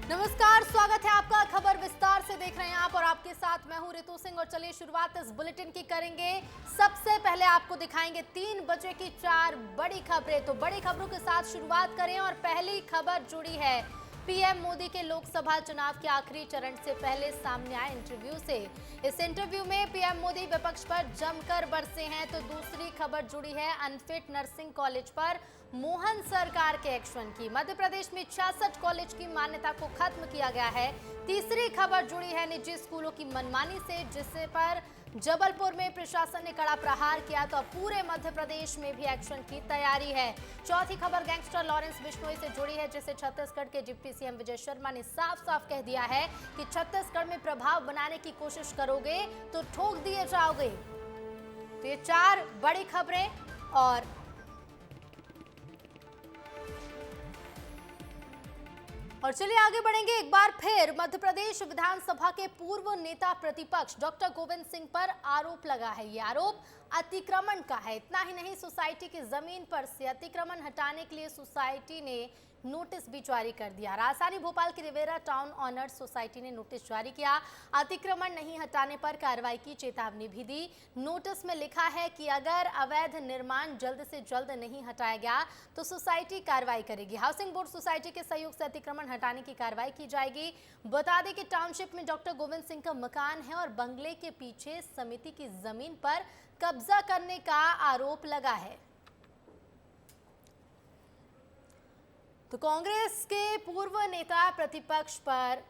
नमस्कार, स्वागत है आपका। खबर विस्तार से देख रहे हैं आप और आपके साथ मैं हूं रितु सिंह। और चलिए शुरुआत इस बुलेटिन की करेंगे। सबसे पहले आपको दिखाएंगे 3 बजे की 4 बड़ी खबरें। तो बड़ी खबरों के साथ शुरुआत करें और पहली खबर जुड़ी है पीएम मोदी के लोकसभा चुनाव के आखिरी चरण से पहले सामने आए इंटरव्यू से। इस इंटरव्यू में पीएम मोदी विपक्ष पर जमकर बरसे हैं। तो दूसरी खबर जुड़ी है अनफिट नर्सिंग कॉलेज पर मोहन सरकार के एक्शन की। मध्य प्रदेश में 66 कॉलेज की मान्यता को खत्म किया गया है। तीसरी खबर जुड़ी है निजी स्कूलों की मनमानी से, जिससे पर जबलपुर में प्रशासन ने कड़ा प्रहार किया। तो अब पूरे मध्य प्रदेश में भी एक्शन की तैयारी है। चौथी खबर गैंगस्टर लॉरेंस बिश्नोई से जुड़ी है, जिसे छत्तीसगढ़ के डिप्टी सीएम विजय शर्मा ने साफ साफ कह दिया है कि छत्तीसगढ़ में प्रभाव बनाने की कोशिश करोगे तो ठोक दिए जाओगे। तो ये 4 बड़ी खबरें। और चलिए आगे बढ़ेंगे। एक बार फिर मध्य प्रदेश विधानसभा के पूर्व नेता प्रतिपक्ष डॉक्टर गोविंद सिंह पर आरोप लगा है। ये आरोप अतिक्रमण का है। इतना ही नहीं, सोसाइटी की जमीन पर से अतिक्रमण हटाने के लिए सोसाइटी ने नोटिस भी जारी कर दिया। राजधानी भोपाल की रिवेरा टाउन ऑनर्स सोसाइटी ने नोटिस जारी किया। अतिक्रमण नहीं हटाने पर कार्रवाई की चेतावनी भी दी। नोटिस में लिखा है कि अगर अवैध निर्माण जल्द से जल्द नहीं हटाया गया तो सोसाइटी कार्रवाई करेगी। हाउसिंग बोर्ड सोसाइटी के सहयोग से अतिक्रमण हटाने की कार्रवाई की जाएगी। बता दें कि टाउनशिप में डॉक्टर गोविंद सिंह का मकान है और बंगले के पीछे समिति की जमीन पर कब्जा करने का आरोप लगा है। तो कांग्रेस के पूर्व नेता प्रतिपक्ष पर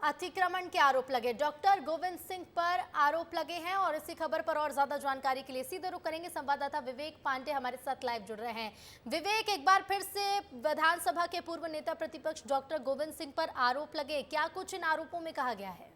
अतिक्रमण के आरोप लगे। डॉक्टर गोविंद सिंह पर आरोप लगे हैं। और इसी खबर पर और ज्यादा जानकारी के लिए सीधे रुख करेंगे। संवाददाता विवेक पांडे हमारे साथ लाइव जुड़ रहे हैं। विवेक, एक बार फिर से विधानसभा के पूर्व नेता प्रतिपक्ष डॉक्टर गोविंद सिंह पर आरोप लगे, क्या कुछ इन आरोपों में कहा गया है?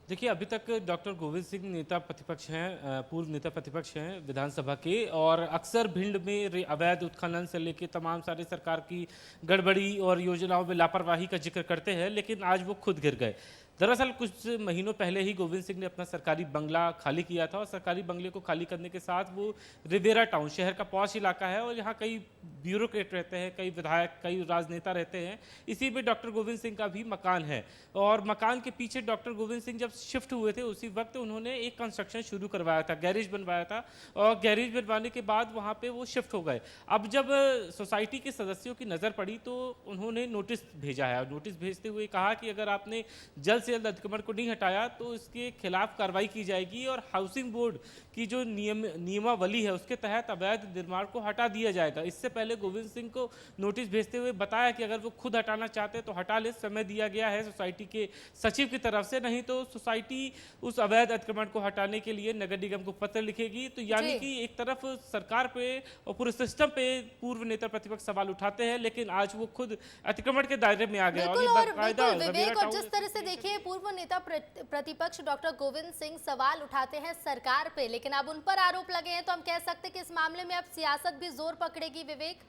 देखिए, अभी तक डॉक्टर गोविंद सिंह नेता प्रतिपक्ष हैं, पूर्व नेता प्रतिपक्ष हैं विधानसभा के, और अक्सर भिंड में अवैध उत्खनन से लेकर तमाम सारी सरकार की गड़बड़ी और योजनाओं में लापरवाही का जिक्र करते हैं, लेकिन आज वो खुद गिर गए। दरअसल कुछ महीनों पहले ही गोविंद सिंह ने अपना सरकारी बंगला खाली किया था और सरकारी बंगले को खाली करने के साथ वो रिवेरा टाउन, शहर का पॉश इलाका है और यहाँ कई ब्यूरोक्रेट रहते हैं, कई विधायक, कई राजनेता रहते हैं। इसी में डॉक्टर गोविंद सिंह का भी मकान है और मकान के पीछे डॉक्टर गोविंद सिंह जब शिफ्ट हुए थे उसी वक्त उन्होंने एक कंस्ट्रक्शन शुरू करवाया था, गैरेज बनवाया था, और गैरेज बनवाने के बाद वहाँ पे वो शिफ्ट हो गए। अब जब सोसाइटी के सदस्यों की नज़र पड़ी तो उन्होंने नोटिस भेजा है और नोटिस भेजते हुए कहा कि अगर आपने जल्द से जल्द अतिक्रमण को नहीं हटाया तो इसके खिलाफ कार्रवाई की जाएगी और हाउसिंग बोर्ड की जो नियमावली है उसके तहत अवैध निर्माण को हटा दिया जाएगा। इससे पहले गोविंद सिंह को नोटिस भेजते हुए बताया कि अगर वो खुद हटाना चाहते हैं तो हटा ले, समय दिया गया है सोसाइटी के सचिव की तरफ से, नहीं तो सोसाइटी उस अवैध अतिक्रमण को हटाने के लिए नगर निगम को पत्र लिखेगी। तो यानी कि एक तरफ सरकार पे और पूरे सिस्टम पे पूर्व नेता प्रतिपक्ष सवाल उठाते हैं, लेकिन आज वो खुद अतिक्रमण के दायरे में आ गए। और जिस तरह से देखिए पूर्व नेता प्रतिपक्ष डॉक्टर गोविंद सिंह सवाल उठाते हैं सरकार पे, लेकिन अब उन पर आरोप लगे हैं, तो हम कह सकते हैं कि इस मामले में अब सियासत भी जोर पकड़ेगी। विवेक,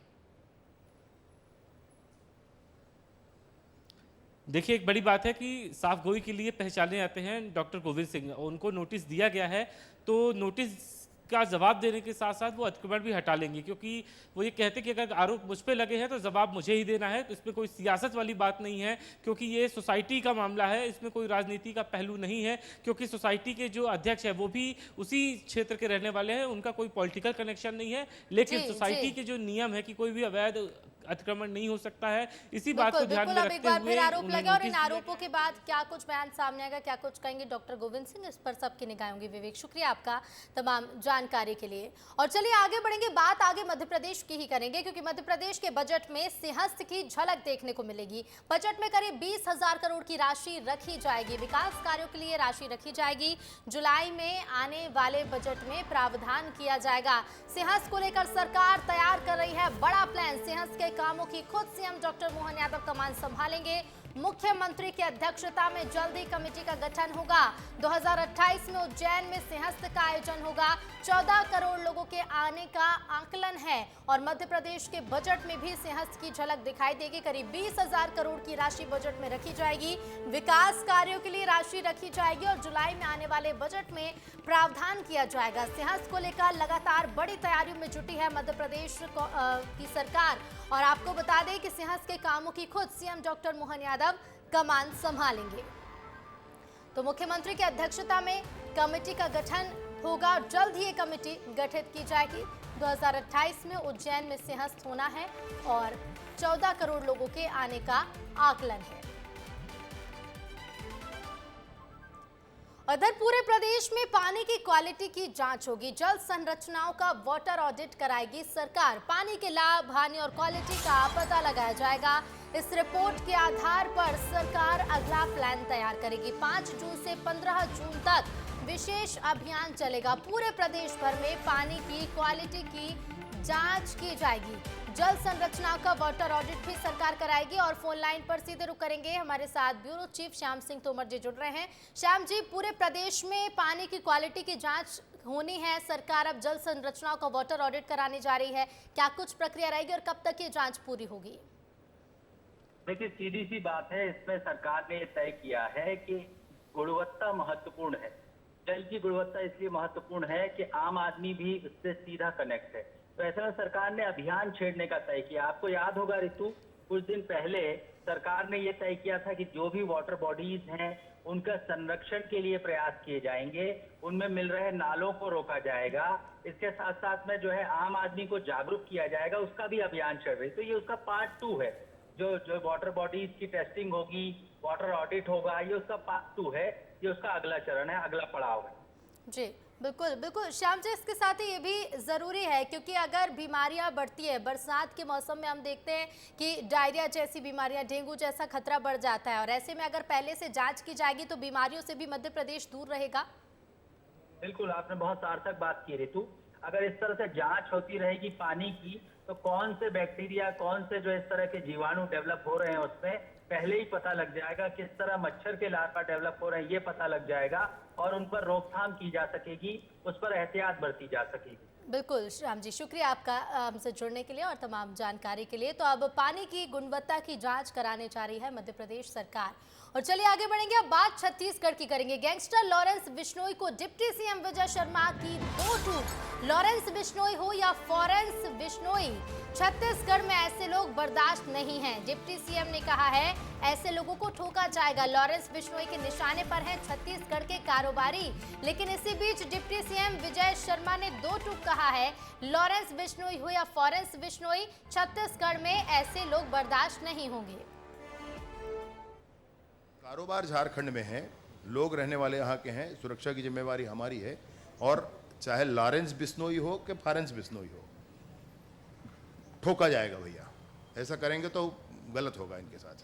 देखिए, एक बड़ी बात है कि साफ गोई के लिए पहचाने जाते हैं डॉक्टर गोविंद सिंह। उनको नोटिस दिया गया है तो नोटिस का जवाब देने के साथ साथ वो अतिक्रमण भी हटा लेंगे, क्योंकि वो ये कहते कि अगर आरोप मुझ पे लगे हैं तो जवाब मुझे ही देना है। तो इसमें कोई सियासत वाली बात नहीं है, क्योंकि ये सोसाइटी का मामला है, इसमें कोई राजनीति का पहलू नहीं है। क्योंकि सोसाइटी के जो अध्यक्ष है वो भी उसी क्षेत्र के रहने वाले हैं, उनका कोई पॉलिटिकल कनेक्शन नहीं है। लेकिन सोसाइटी के जो नियम है कि कोई भी अवैध अतिक्रमण नहीं हो सकता है, इसी बात को ध्यान में रखते हुए आरोप लगे। और इन आरोपों के बाद क्या कुछ बयान सामने आएगा, क्या कुछ कहेंगे डॉक्टर गोविंद सिंह, इस पर सबकी निगाहें होंगी। विवेक, शुक्रिया आपका तमाम जानकारी के लिए। और चलिए आगे बढ़ेंगे। बात आगे मध्य प्रदेश की ही करेंगे, क्योंकि मध्य प्रदेश के बजट में सिंहस्थ की झलक देखने को मिलेगी। बजट में करीब 20,000 करोड़ की राशि रखी जाएगी, विकास कार्यों के लिए राशि रखी जाएगी। जुलाई में आने वाले बजट में प्रावधान किया जाएगा। सिंहस्थ को लेकर सरकार तैयार कर रही है बड़ा प्लान। सिंहस्थ के कामों की खुद सीएम डॉक्टर मोहन यादव कमान संभालेंगे। मुख्यमंत्री की अध्यक्षता में जल्द ही कमेटी का गठन होगा। 2028 में उज्जैन में सिंहस्थ का आयोजन होगा। 14 करोड़ लोगों के आने का आकलन है और मध्य प्रदेश के बजट में भी सिंहस्थ की झलक दिखाई देगी। करीब 20,000 करोड़ की राशि बजट में रखी जाएगी। विकास कार्यों के लिए राशि रखी जाएगी और जुलाई में आने वाले बजट में प्रावधान किया जाएगा। सिंहस्थ को लेकर लगातार बड़ी तैयारियों में जुटी है मध्य प्रदेश की सरकार और आपको बता दें कि सिंहस्थ के कामों की खुद सीएम डॉक्टर मोहन यादव कमान संभालेंगे। तो मुख्यमंत्री की अध्यक्षता में कमेटी का गठन होगा और जल्द ही ये कमेटी गठित की जाएगी। 2028 में उज्जैन में सिंहस्थ होना है और 14 करोड़ लोगों के आने का आकलन है। उधर पूरे प्रदेश में पानी की क्वालिटी की जांच होगी। जल संरचनाओं का वाटर ऑडिट कराएगी सरकार। पानी के लाभ, हानि और क्वालिटी का पता लगाया जाएगा। इस रिपोर्ट के आधार पर सरकार अगला प्लान तैयार करेगी। 5 जून से 15 जून तक विशेष अभियान चलेगा। पूरे प्रदेश भर में पानी की क्वालिटी की जांच की जाएगी। जल संरचना का वाटर ऑडिट भी सरकार कराएगी और फोन लाइन पर सीधे रुक करेंगे। हमारे साथ ब्यूरो चीफ श्याम सिंह तोमर जी जुड़ रहे हैं। श्याम जी, पूरे प्रदेश में पानी की क्वालिटी की जांच होनी है। सरकार अब जल संरचनाओं का वाटर ऑडिट कराने जा रही है। क्या कुछ प्रक्रिया रहेगी और कब तक ये जांच पूरी होगी? देखिए, सीधी सी बात है, इसमें सरकार ने तय किया है कि गुणवत्ता महत्वपूर्ण है। जल की गुणवत्ता इसलिए महत्वपूर्ण है कि आम आदमी भी इससे सीधा कनेक्ट है। तो ऐसे में सरकार ने अभियान छेड़ने का तय किया। आपको याद होगा ऋतु, कुछ दिन पहले सरकार ने ये तय किया था कि जो भी वाटर बॉडीज हैं उनका संरक्षण के लिए प्रयास किए जाएंगे, उनमें मिल रहे नालों को रोका जाएगा। इसके साथ साथ में जो है आम आदमी को जागरूक किया जाएगा, उसका भी अभियान चल रही। तो ये उसका पार्ट 2 है। जो वाटर बॉडीज की टेस्टिंग होगी, वाटर ऑडिट होगा, ये उसका पार्ट 2 है। ये उसका अगला चरण है, अगला पड़ाव है। जी बिल्कुल बिल्कुल श्याम जी, इसके साथ ही ये भी ज़रूरी है क्योंकि अगर बीमारियां बढ़ती है, बरसात के मौसम में हम देखते हैं कि डायरिया जैसी बीमारियां, डेंगू जैसा खतरा बढ़ जाता है और ऐसे में अगर पहले से जांच की जाएगी तो बीमारियों से भी मध्य प्रदेश दूर रहेगा। बिल्कुल, आपने बहुत सार्थक बात की ऋतु। अगर इस तरह से जांच होती रहेगी पानी की तो कौन से बैक्टीरिया, कौन से जो इस तरह के जीवाणु डेवलप हो रहे हैं उसमें पहले ही पता लग जाएगा। किस तरह मच्छर के लार्वा डेवलप हो रहे हैं ये पता लग जाएगा और उन पर रोकथाम की जा सकेगी, उस पर एहतियात बरती जा सकेगी। बिल्कुल श्याम जी, शुक्रिया आपका हमसे जुड़ने के लिए और तमाम जानकारी के लिए। तो अब पानी की गुणवत्ता की जांच कराने जा रही है मध्य प्रदेश सरकार। और चलिए आगे बढ़ेंगे, अब बात छत्तीसगढ़ की करेंगे। गैंगस्टर लॉरेंस बिश्नोई को डिप्टी सीएम विजय शर्मा की 2 टूक। लॉरेंस बिश्नोई हो या फॉरेंस बिश्नोई, छत्तीसगढ़ में ऐसे लोग बर्दाश्त नहीं हैं। डिप्टी सीएम ने कहा है ऐसे लोगों को ठोका जाएगा। लॉरेंस बिश्नोई के निशाने पर हैं छत्तीसगढ़ के कारोबारी। लेकिन इसी बीच डिप्टी सीएम विजय शर्मा ने 2 टूक कहा है। लॉरेंस बिश्नोई हो या फॉरेंस बिश्नोई, छत्तीसगढ़ में ऐसे लोग बर्दाश्त नहीं होंगे। कारोबार झारखंड में है, लोग रहने वाले यहाँ के हैं, सुरक्षा की जिम्मेवारी हमारी है। और चाहे लॉरेंस बिश्नोई हो कि फॉरेंस बिश्नोई हो, ठोका जाएगा भैया। ऐसा करेंगे तो गलत होगा इनके साथ।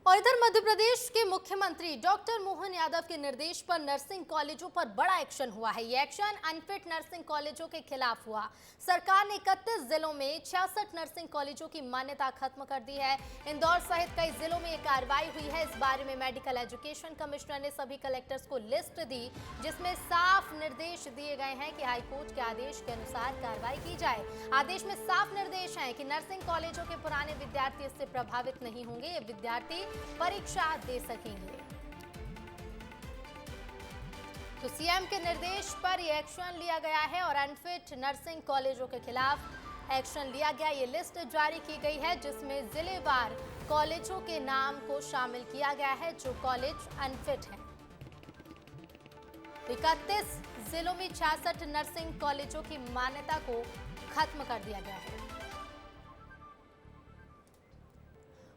और इधर मध्य प्रदेश के मुख्यमंत्री डॉक्टर मोहन यादव के निर्देश पर नर्सिंग कॉलेजों पर बड़ा एक्शन हुआ है। ये एक्शन अनफिट नर्सिंग कॉलेजों के खिलाफ हुआ। सरकार ने 31 जिलों में 66 नर्सिंग कॉलेजों की मान्यता खत्म कर दी है। इंदौर सहित कई जिलों में ये कार्रवाई हुई है। इस बारे में मेडिकल एजुकेशन कमिश्नर ने सभी कलेक्टर्स को लिस्ट दी, जिसमें साफ निर्देश दिए गए हैं कि हाईकोर्ट के आदेश के अनुसार कार्रवाई की जाए। आदेश में साफ निर्देश है कि नर्सिंग कॉलेजों के पुराने विद्यार्थी इससे प्रभावित नहीं होंगे। ये विद्यार्थी परीक्षा दे सकेंगे। तो सीएम के निर्देश पर यह एक्शन लिया गया है और अनफिट नर्सिंग कॉलेजों के खिलाफ एक्शन लिया गया। ये लिस्ट जारी की गई है जिसमें जिलेवार कॉलेजों के नाम को शामिल किया गया है जो कॉलेज अनफिट हैं। 31 जिलों में 66 नर्सिंग कॉलेजों की मान्यता को खत्म कर दिया गया है।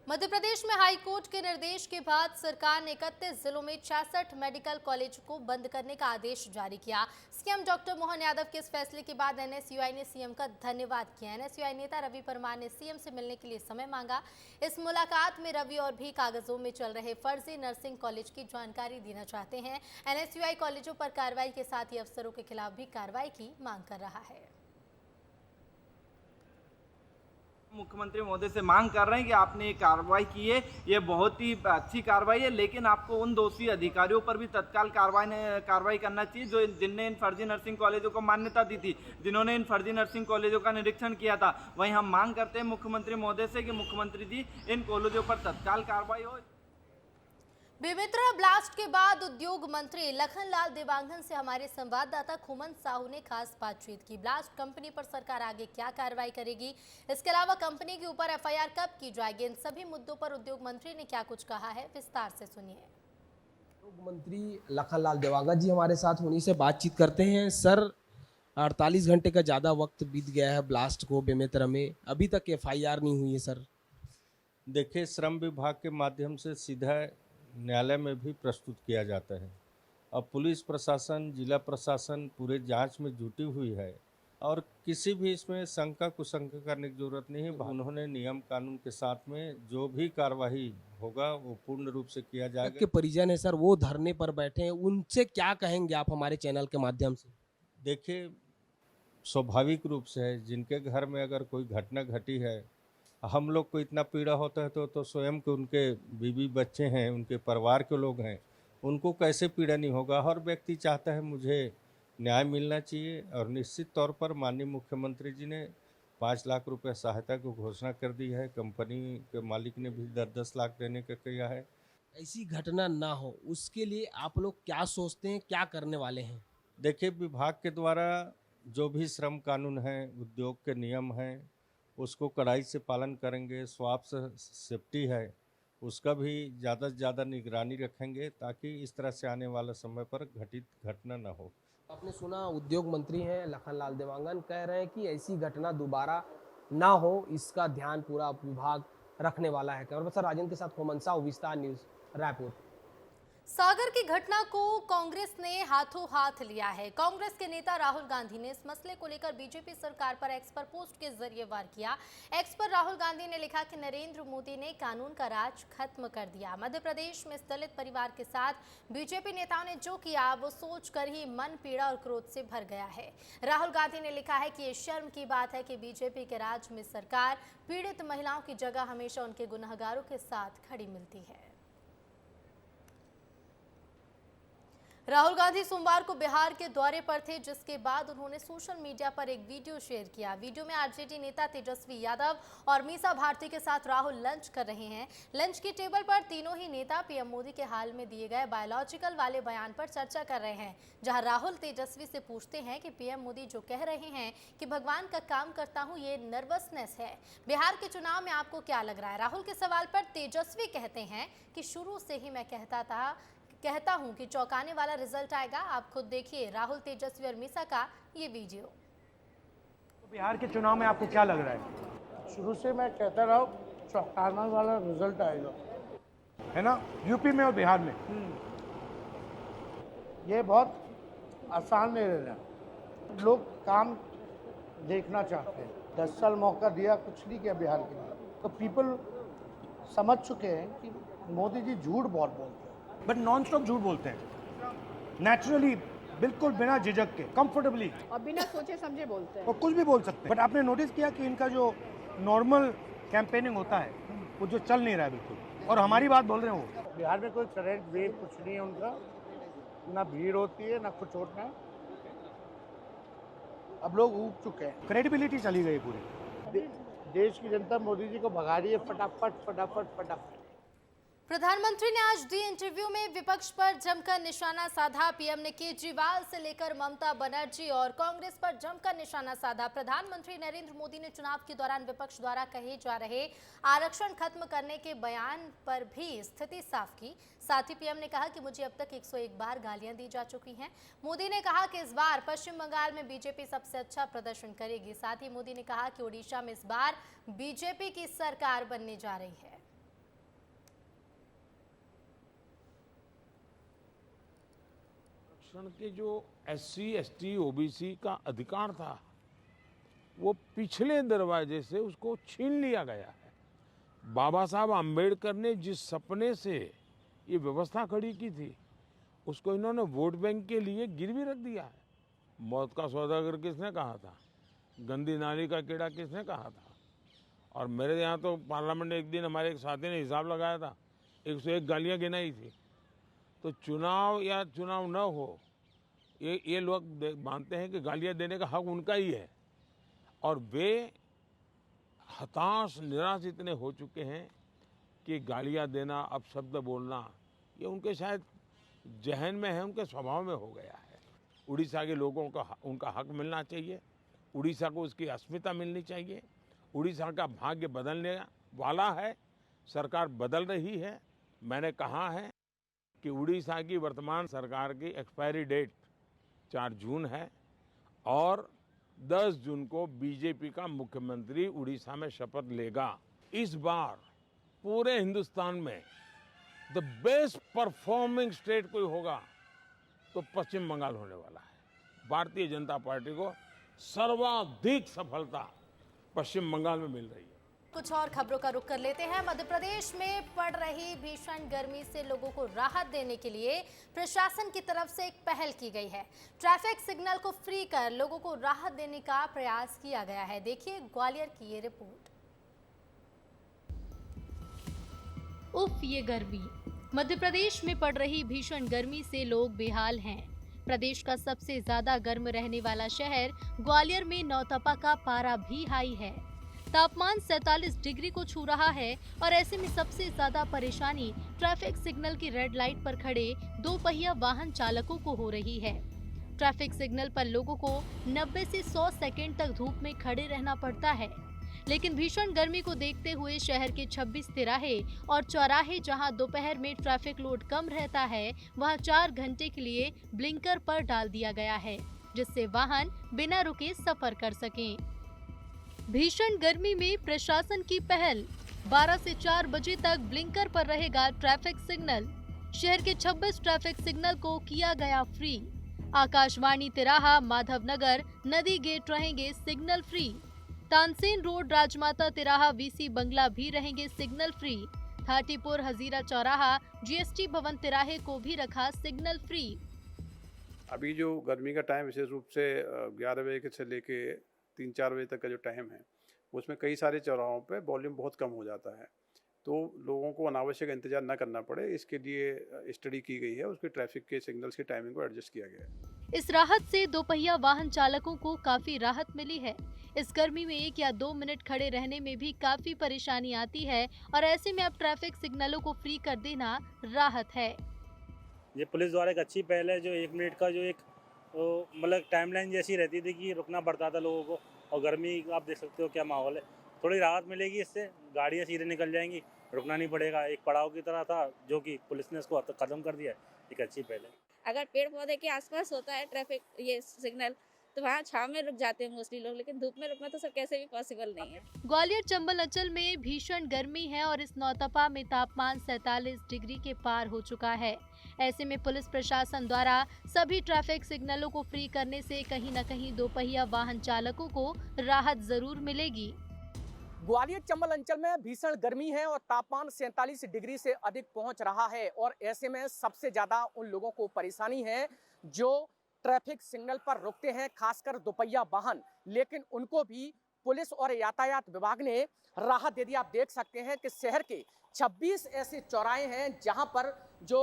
मध्य प्रदेश में हाईकोर्ट के निर्देश के बाद सरकार ने 31 जिलों में 66 मेडिकल कॉलेज को बंद करने का आदेश जारी किया। सीएम डॉक्टर मोहन यादव के इस फैसले के बाद एनएसयूआई ने सीएम का धन्यवाद किया। एनएसयूआई नेता रवि परमार ने सीएम से मिलने के लिए समय मांगा। इस मुलाकात में रवि और भी कागजों में चल रहे फर्जी नर्सिंग कॉलेज की जानकारी देना चाहते हैं। एनएसयूआई कॉलेजों पर कार्रवाई के साथ ही अफसरों के खिलाफ भी कार्रवाई की मांग कर रहा है। मुख्यमंत्री महोदय से मांग कर रहे हैं कि आपने ये कार्रवाई की है, ये बहुत ही अच्छी कार्रवाई है, लेकिन आपको उन दोषी अधिकारियों पर भी तत्काल कार्रवाई करना चाहिए जो जिनने इन फर्जी नर्सिंग कॉलेजों को मान्यता दी थी, जिन्होंने इन फर्जी नर्सिंग कॉलेजों का निरीक्षण किया था। वहीं हम मांग करते हैं मुख्यमंत्री महोदय से कि मुख्यमंत्री जी इन कॉलेजों पर तत्काल कार्रवाई हो। बेमेतरा ब्लास्ट के बाद उद्योग मंत्री लखनलाल देवांगन से हमारे संवाददाता खुमन साहू ने खास बातचीत की। ब्लास्ट कंपनी पर सरकार आगे क्या कार्रवाई करेगी, इसके अलावा कंपनी के ऊपर एफआईआर कब की जाएगी, इन सभी मुद्दों पर उद्योग मंत्री ने क्या कुछ कहा है, विस्तार से सुनिए। उद्योग मंत्री लखनलाल देवांगन जी हमारे साथ उन्हीं से बातचीत करते हैं। सर, 48 घंटे का ज़्यादा वक्त बीत गया है ब्लास्ट को बेमेतरा में, अभी तक एफआईआर नहीं हुई है सर। देखिए, श्रम विभाग के माध्यम से सीधा न्यायालय में भी प्रस्तुत किया जाता है। अब पुलिस प्रशासन, जिला प्रशासन पूरे जांच में जुटी हुई है और किसी भी इसमें शंका कुशंका करने की जरूरत नहीं है। उन्होंने नियम कानून के साथ में जो भी कार्रवाई होगा वो पूर्ण रूप से किया जाएगा। के परिजन है सर, वो धरने पर बैठे हैं, उनसे क्या कहेंगे आप हमारे चैनल के माध्यम से? देखिए, स्वाभाविक रूप से है, जिनके घर में अगर कोई घटना घटी है, हम लोग को इतना पीड़ा होता है तो स्वयं के उनके बीवी बच्चे हैं, उनके परिवार के लोग हैं, उनको कैसे पीड़ा नहीं होगा। हर व्यक्ति चाहता है मुझे न्याय मिलना चाहिए और निश्चित तौर पर माननीय मुख्यमंत्री जी ने 5 लाख रुपए सहायता की घोषणा कर दी है। कंपनी के मालिक ने भी 10-10 लाख देने का किया है। ऐसी घटना ना हो उसके लिए आप लोग क्या सोचते हैं, क्या करने वाले हैं? देखिए, विभाग के द्वारा जो भी श्रम कानून है, उद्योग के नियम हैं, उसको कड़ाई से पालन करेंगे। स्वास्थ्य सेफ्टी है, उसका भी ज़्यादा से ज़्यादा निगरानी रखेंगे ताकि इस तरह से आने वाला समय पर घटित घटना न हो। आपने सुना, उद्योग मंत्री हैं लखनलाल देवांगन, कह रहे हैं कि ऐसी घटना दोबारा ना हो, इसका ध्यान पूरा विभाग रखने वाला है। कैमरा पर्सन राजेंद्र के साथ खुमन साहू, विस्तार न्यूज़, रायपुर। सागर की घटना को कांग्रेस ने हाथों हाथ लिया है। कांग्रेस के नेता राहुल गांधी ने इस मसले को लेकर बीजेपी सरकार पर एक्स पर पोस्ट के जरिए वार किया। एक्स पर राहुल गांधी ने लिखा कि नरेंद्र मोदी ने कानून का राज खत्म कर दिया। मध्य प्रदेश में इस दलित परिवार के साथ बीजेपी नेताओं ने जो किया वो सोचकर ही मन पीड़ा और क्रोध से भर गया है। राहुल गांधी ने लिखा है कि ये शर्म की बात है कि बीजेपी के राज में सरकार पीड़ित महिलाओं की जगह हमेशा उनके गुनहगारों के साथ खड़ी मिलती है। राहुल गांधी सोमवार को बिहार के दौरे पर थे, जिसके बाद उन्होंने सोशल मीडिया पर एक वीडियो शेयर किया। वीडियो में आरजेडी नेता तेजस्वी यादव और मीसा भारती के साथ राहुल लंच कर रहे हैं। लंच की टेबल पर तीनों ही नेता पीएम मोदी के हाल में दिए गए बायोलॉजिकल वाले बयान पर चर्चा कर रहे हैं, जहां राहुल तेजस्वी से पूछते हैं कि पीएम मोदी जो कह रहे हैं कि भगवान का काम करता हूं, ये नर्वसनेस है। बिहार के चुनाव में आपको क्या लग रहा है? राहुल के सवाल पर तेजस्वी कहते हैं कि शुरू से ही मैं कहता हूं कि चौंकाने वाला रिजल्ट आएगा। आप खुद देखिए राहुल, तेजस्वी और मीसा का ये वीडियो। बिहार के चुनाव में आपको क्या लग रहा है? शुरू से मैं कहता रहा हूँ चौंकाने वाला रिजल्ट आएगा, है ना? यूपी में और बिहार में ये बहुत आसान नहीं रहना। लोग काम देखना चाहते हैं। 10 साल मौका दिया, कुछ नहीं किया बिहार के लिए, तो पीपल समझ चुके हैं कि मोदी जी झूठ बहुत बोलते हैं। बट नॉन स्टॉप झूठ बोलते हैं, नेचुरली, बिल्कुल बिना झिझक के, कंफर्टेबली, और बिना सोचे समझे बोलते हैं और कुछ भी बोल सकते हैं। बट आपने नोटिस किया कि इनका जो नॉर्मल कैंपेनिंग होता है वो जो चल नहीं रहा है बिल्कुल, और हमारी बात बोल रहे हैं वो। बिहार में कोई करंट वेव कुछ नहीं है उनका, ना भीड़ होती है ना कुछ होता है। अब लोग ऊब चुके हैं, क्रेडिबिलिटी चली गई पूरी। देश की जनता मोदी जी को भगा रही है फटाफट फटाफट फटाफट। प्रधानमंत्री ने आज दी इंटरव्यू में विपक्ष पर जमकर निशाना साधा। पीएम ने केजरीवाल से लेकर ममता बनर्जी और कांग्रेस पर जमकर निशाना साधा। प्रधानमंत्री नरेंद्र मोदी ने चुनाव के दौरान विपक्ष द्वारा कहे जा रहे आरक्षण खत्म करने के बयान पर भी स्थिति साफ की। साथ ही पीएम ने कहा कि मुझे अब तक 101 बार गालियां दी जा चुकी हैं। मोदी ने कहा कि इस बार पश्चिम बंगाल में बीजेपी सबसे अच्छा प्रदर्शन करेगी। साथ ही मोदी ने कहा कि ओडिशा में इस बार बीजेपी की सरकार बनने जा रही है। के जो SC, ST, OBC का अधिकार था वो पिछले दरवाजे से उसको छीन लिया गया है। बाबा साहब आम्बेडकर ने जिस सपने से ये व्यवस्था खड़ी की थी उसको इन्होंने वोट बैंक के लिए गिरवी रख दिया है। मौत का सौदागर किसने कहा था? गंदी नाली का कीड़ा किसने कहा था? और मेरे यहाँ तो पार्लियामेंट में एक दिन हमारे एक साथी ने हिसाब लगाया था, 101 गालियाँ गिनाई थी। तो चुनाव या चुनाव न हो, ये लोग मानते हैं कि गालियाँ देने का हक उनका ही है, और वे हताश निराश इतने हो चुके हैं कि गालियाँ देना, अपशब्द बोलना, ये उनके शायद जहन में है, उनके स्वभाव में हो गया है। उड़ीसा के लोगों का उनका हक मिलना चाहिए, उड़ीसा को उसकी अस्मिता मिलनी चाहिए। उड़ीसा का भाग्य बदलने वाला है, सरकार बदल रही है। मैंने कहा है कि उड़ीसा की वर्तमान सरकार की एक्सपायरी डेट 4 जून है और 10 जून को बीजेपी का मुख्यमंत्री उड़ीसा में शपथ लेगा। इस बार पूरे हिंदुस्तान में द बेस्ट परफॉर्मिंग स्टेट कोई होगा तो पश्चिम बंगाल होने वाला है। भारतीय जनता पार्टी को सर्वाधिक सफलता पश्चिम बंगाल में मिल रही है। कुछ और खबरों का रुख कर लेते हैं। मध्य प्रदेश में पड़ रही भीषण गर्मी से लोगों को राहत देने के लिए प्रशासन की तरफ से एक पहल की गई है। ट्रैफिक सिग्नल को फ्री कर लोगों को राहत देने का प्रयास किया गया है। देखिए ग्वालियर की ये रिपोर्ट। उफ, ये गर्मी। मध्य प्रदेश में पड़ रही भीषण गर्मी से लोग बेहाल हैं। प्रदेश का सबसे ज्यादा गर्म रहने वाला शहर ग्वालियर में नौतपा का पारा भी हाई है। तापमान 47 डिग्री को छू रहा है और ऐसे में सबसे ज्यादा परेशानी ट्रैफिक सिग्नल की रेड लाइट पर खड़े 2 पहिया वाहन चालकों को हो रही है। ट्रैफिक सिग्नल पर लोगों को 90 से 100 सेकंड तक धूप में खड़े रहना पड़ता है। लेकिन भीषण गर्मी को देखते हुए शहर के 26 तिराहे और चौराहे जहां दोपहर में ट्रैफिक लोड कम रहता है, वहां 4 घंटे के लिए ब्लिंकर पर डाल दिया गया है, जिससे वाहन बिना रुके सफर कर सकें। भीषण गर्मी में प्रशासन की पहल, 12 से 4 बजे तक ब्लिंकर पर रहेगा ट्रैफिक सिग्नल। शहर के 26 ट्रैफिक सिग्नल को किया गया फ्री। आकाशवाणी तिराहा, माधव नगर, नदी गेट रहेंगे सिग्नल फ्री। तानसेन रोड, राजमाता तिराहा, वीसी बंगला भी रहेंगे सिग्नल फ्री। थाटीपुर, हजीरा चौराहा, जीएसटी भवन तिराहे को भी रखा सिग्नल फ्री। अभी जो गर्मी का टाइम विशेष रूप से 11 बजे से लेके 3-4 बजे तक का जो टाइम है, उसमें कई सारे चौराहों पे वॉल्यूम बहुत कम हो जाता है, तो लोगों को अनावश्यक इंतजार न करना पड़े, इसके लिए स्टडी की गई है। उसके ट्रैफिक के सिग्नल्स की टाइमिंग को एडजस्ट किया गया है। इस राहत से 2 पहिया वाहन चालकों को काफी राहत मिली है। इस गर्मी में 1 या 2 मिनट खड़े रहने में भी काफी परेशानी आती है और ऐसे में अब ट्रैफिक सिग्नलों को फ्री कर देना राहत है। ये पुलिस द्वारा एक अच्छी पहल है, जो 1 मिनट का जो एक मतलब टाइमलाइन जैसी रहती थी कि रुकना पड़ता था लोगों को, और गर्मी आप देख सकते हो क्या माहौल है। थोड़ी राहत मिलेगी इससे, गाड़ियाँ सीधे निकल जाएंगी, रुकना नहीं पड़ेगा। एक पड़ाव की तरह था जो कि पुलिस ने इसको खत्म कर दिया है। एक अच्छी पहल है। अगर पेड़ पौधे के आसपास होता है ट्रैफिक ये सिग्नल, तो वहाँ छांव में रुक जाते हैं मोस्टली लोग, लेकिन धूप में रुकना तो सर कैसे भी पॉसिबल नहीं है। ग्वालियर चंबल अंचल में भीषण गर्मी है और इस नौतपा में तापमान 47 डिग्री के पार हो चुका है। ऐसे में पुलिस प्रशासन द्वारा सभी ट्रैफिक सिग्नलों को फ्री करने से कहीं न कहीं 2 पहिया वाहन चालकों को राहत जरूर मिलेगी। ग्वालियर चंबल अंचल में भीषण गर्मी है और तापमान 47 डिग्री से अधिक पहुंच रहा है और ऐसे में सबसे ज्यादा उन लोगों को परेशानी है जो ट्रैफिक सिग्नल पर रुकते हैं, खासकर 2 पहिया वाहन, लेकिन उनको भी पुलिस और यातायात विभाग ने राहत दे दी। आप देख सकते हैं कि शहर के 26 ऐसे चौराहे हैं जहां पर जो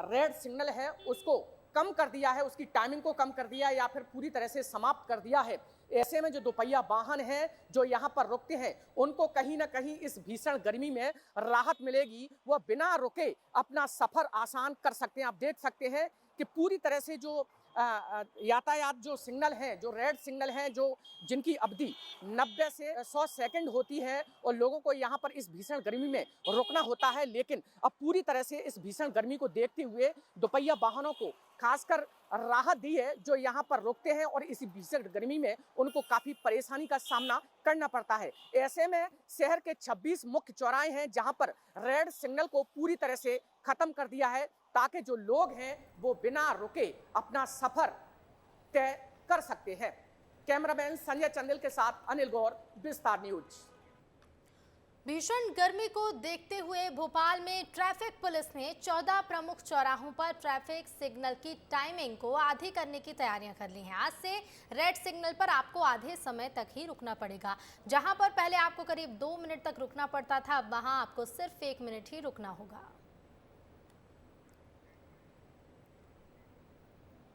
रेड सिग्नल है उसको कम कर दिया है, उसकी टाइमिंग को कम कर दिया है या फिर पूरी तरह से समाप्त कर दिया है। ऐसे में जो 2 पहिया वाहन हैं जो यहाँ पर रुकते हैं, उनको कहीं ना कहीं इस भीषण गर्मी में राहत मिलेगी, वह बिना रुके अपना सफर आसान कर सकते हैं। आप देख सकते हैं कि पूरी तरह से जो यातायात जो सिग्नल हैं, जो रेड सिग्नल हैं, जो जिनकी अवधि 90 से 100 सेकंड होती है और लोगों को यहाँ पर इस भीषण गर्मी में रुकना होता है, लेकिन अब पूरी तरह से इस भीषण गर्मी को देखते हुए 2 पहिया वाहनों को खासकर राहत दी है जो यहाँ पर रुकते हैं और इसी भीषण गर्मी में उनको काफी परेशानी का सामना करना पड़ता है। ऐसे में शहर के 26 मुख्य चौराहे हैं जहाँ पर रेड सिग्नल को पूरी तरह से खत्म कर दिया है ताकि जो लोग हैं वो बिना रुके अपना सफर तय कर सकते हैं। कैमरामैन संजय चंदेल के साथ अनिल गौर, विस्तार न्यूज। भीषण गर्मी को देखते हुए भोपाल में ट्रैफिक पुलिस ने 14 प्रमुख चौराहों पर ट्रैफिक सिग्नल की टाइमिंग को आधी करने की तैयारियां कर ली हैं। आज से रेड सिग्नल पर आपको आधे समय तक ही रुकना पड़ेगा। जहां पर पहले आपको करीब 2 मिनट तक रुकना पड़ता था, अब वहां आपको सिर्फ 1 मिनट ही रुकना होगा।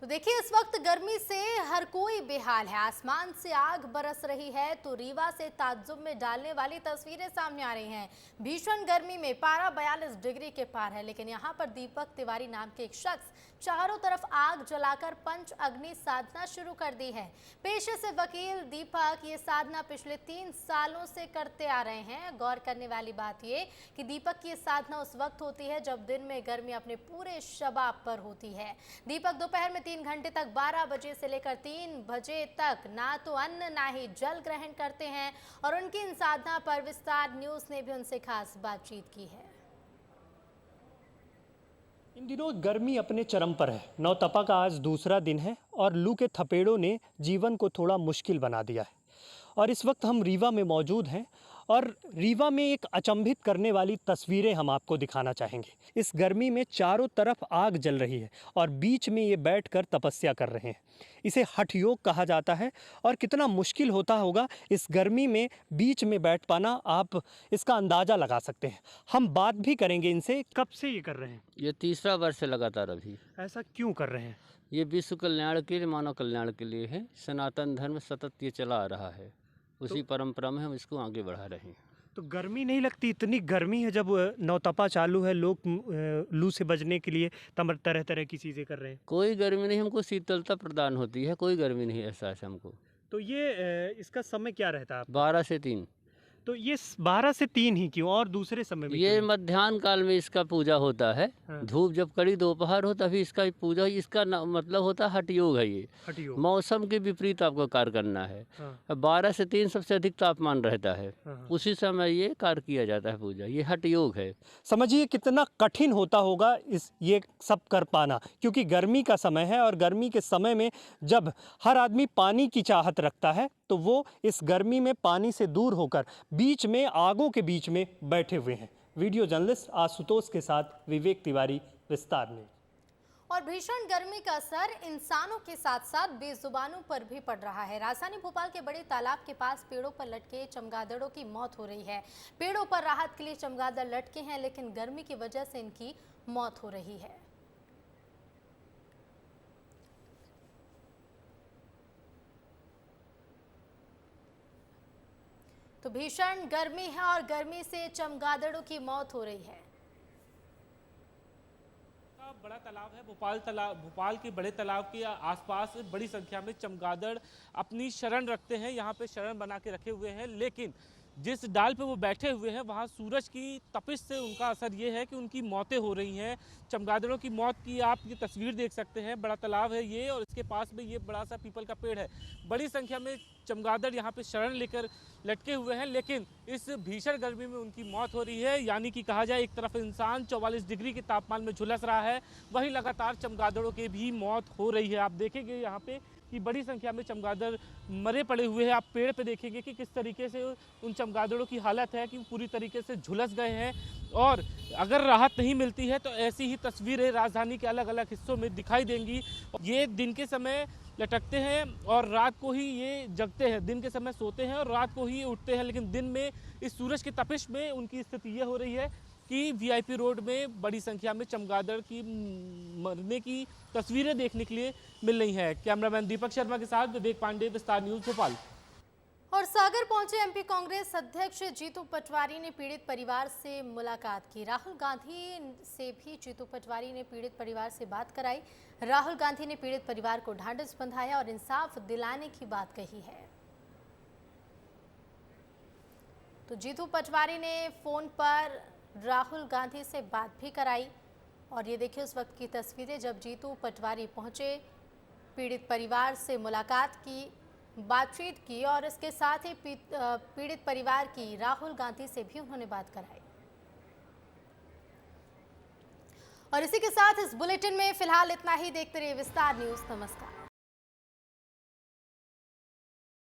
तो देखिए, इस वक्त गर्मी से हर कोई बेहाल है। आसमान से आग बरस रही है तो रीवा से ताज्जुब में डालने वाली तस्वीरें सामने आ रही हैं। भीषण गर्मी में पारा 42 डिग्री के पार है, लेकिन यहां पर दीपक तिवारी नाम के एक शख्स चारों तरफ आग जलाकर पंच अग्नि साधना शुरू कर दी है। पेशे से वकील दीपक ये साधना पिछले 3 सालों से करते आ रहे हैं। गौर करने वाली बात ये कि दीपक की साधना उस वक्त होती है जब दिन में गर्मी अपने पूरे शबाब पर होती है। दीपक दोपहर में 3 घंटे तक 12 बजे से लेकर 3 बजे तक ना तो अन्न ना ही जल ग्रहण करते हैं और उनकी इन साधना पर विस्तार न्यूज ने भी उनसे खास बातचीत की है। इन दिनों गर्मी अपने चरम पर है। नौतपा का आज दूसरा दिन है और लू के थपेड़ों ने जीवन को थोड़ा मुश्किल बना दिया है। और इस वक्त हम रीवा में मौजूद हैं और रीवा में एक अचंभित करने वाली तस्वीरें हम आपको दिखाना चाहेंगे। इस गर्मी में चारों तरफ आग जल रही है और बीच में ये बैठकर तपस्या कर रहे हैं। इसे हठ योग कहा जाता है और कितना मुश्किल होता होगा इस गर्मी में बीच में बैठ पाना, आप इसका अंदाज़ा लगा सकते हैं। हम बात भी करेंगे इनसे। कब से ये कर रहे हैं? ये 3रा वर्ष है लगातार अभी। ऐसा क्यों कर रहे हैं? ये विश्व कल्याण के लिए, मानव कल्याण के लिए है। सनातन धर्म सतत ये चला आ रहा है, उसी परंपरा में हम इसको आगे बढ़ा रहे हैं। तो गर्मी नहीं लगती? इतनी गर्मी है, जब नौतपा चालू है, लोग लू से बचने के लिए तरह तरह की चीज़ें कर रहे हैं। कोई गर्मी नहीं, हमको शीतलता प्रदान होती है, कोई गर्मी नहीं एहसास हमको। तो ये इसका समय क्या रहता है? 12 से 3। तो ये 12 से 3 ही क्यों, और दूसरे समय में? ये मध्याह्न काल में इसका पूजा होता है। हाँ। धूप जब कड़ी दोपहर हो तभी इसका पूजा, इसका मतलब होता है हठ योग है। ये हठ योग। मौसम के विपरीत आपको कार्य करना है। हाँ। 12 से 3 सबसे अधिक तापमान रहता है। हाँ। उसी समय ये कार्य किया जाता है पूजा, ये हठ योग है। समझिए कितना कठिन होता होगा ये सब कर पाना, क्योंकि गर्मी का समय है और गर्मी के समय में जब हर आदमी पानी की चाहत रखता है तो वो इस गर्मी में पानी से दूर होकर बीच में आगों के बीच में बैठे हुए हैं। वीडियो जर्नलिस्ट आशुतोष के साथ विवेक तिवारी, विस्तार न्यूज। और भीषण गर्मी का असर इंसानों के साथ साथ बेजुबानों पर भी पड़ रहा है। राजधानी भोपाल के बड़े तालाब के पास पेड़ों पर लटके चमगादड़ों की मौत हो रही है। पेड़ों पर राहत के लिए चमगादड़ लटके हैं, लेकिन गर्मी की वजह से इनकी मौत हो रही है। तो भीषण गर्मी है और गर्मी से चमगादड़ों की मौत हो रही है। बड़ा तालाब है भोपाल के बड़े तालाब के आसपास बड़ी संख्या में चमगादड़ अपनी शरण रखते हैं। यहाँ पे शरण बना के रखे हुए हैं, लेकिन जिस डाल पे वो बैठे हुए हैं वहाँ सूरज की तपिश से उनका असर ये है कि उनकी मौतें हो रही हैं। चमगादड़ों की मौत की आप ये तस्वीर देख सकते हैं। बड़ा तालाब है ये और इसके पास में ये बड़ा सा पीपल का पेड़ है। बड़ी संख्या में चमगादड़ यहाँ पे शरण लेकर लटके हुए हैं, लेकिन इस भीषण गर्मी में उनकी मौत हो रही है। यानी कि कहा जाए, एक तरफ इंसान 44 डिग्री के तापमान में झुलस रहा है, वहीं लगातार चमगादड़ों की भी मौत हो रही है। आप देखेंगे यहाँ पे कि बड़ी संख्या में चमगादड़ मरे पड़े हुए हैं। आप पेड़ पे देखेंगे कि किस तरीके से उन चमगादड़ों की हालत है कि पूरी तरीके से झुलस गए हैं। और अगर राहत नहीं मिलती है तो ऐसी ही तस्वीरें राजधानी के अलग अलग हिस्सों में दिखाई देंगी। ये दिन के समय लटकते हैं और रात को ही ये जगते हैं। दिन के समय सोते हैं और रात को ही उठते हैं, लेकिन दिन में इस सूरज की तपिश में उनकी स्थिति ये हो रही है कि वीआईपी रोड में बड़ी संख्या में चमगादड़ की मरने की तस्वीरें देखने के लिए मिल रही हैं। कैमरामैन दीपक शर्मा के साथ विवेक पांडे, विस्तार न्यूज, भोपाल। और सागर पहुंचे एमपी कांग्रेस अध्यक्ष जीतू पटवारी ने पीड़ित परिवार से मुलाकात की। राहुल गांधी से भी जीतू पटवारी ने पीड़ित परिवार से बात कराई। राहुल गांधी ने पीड़ित परिवार को ढांढस बंधाया और इंसाफ दिलाने की बात कही है। तो जीतू पटवारी ने फोन पर राहुल गांधी से बात भी कराई और ये देखिए उस वक्त की तस्वीरें जब जीतू पटवारी पहुंचे, पीड़ित परिवार से मुलाकात की, बातचीत की और इसके साथ ही पीड़ित परिवार की राहुल गांधी से भी उन्होंने बात कराई। और इसी के साथ इस बुलेटिन में फिलहाल इतना ही। देखते रहिए विस्तार न्यूज। नमस्कार।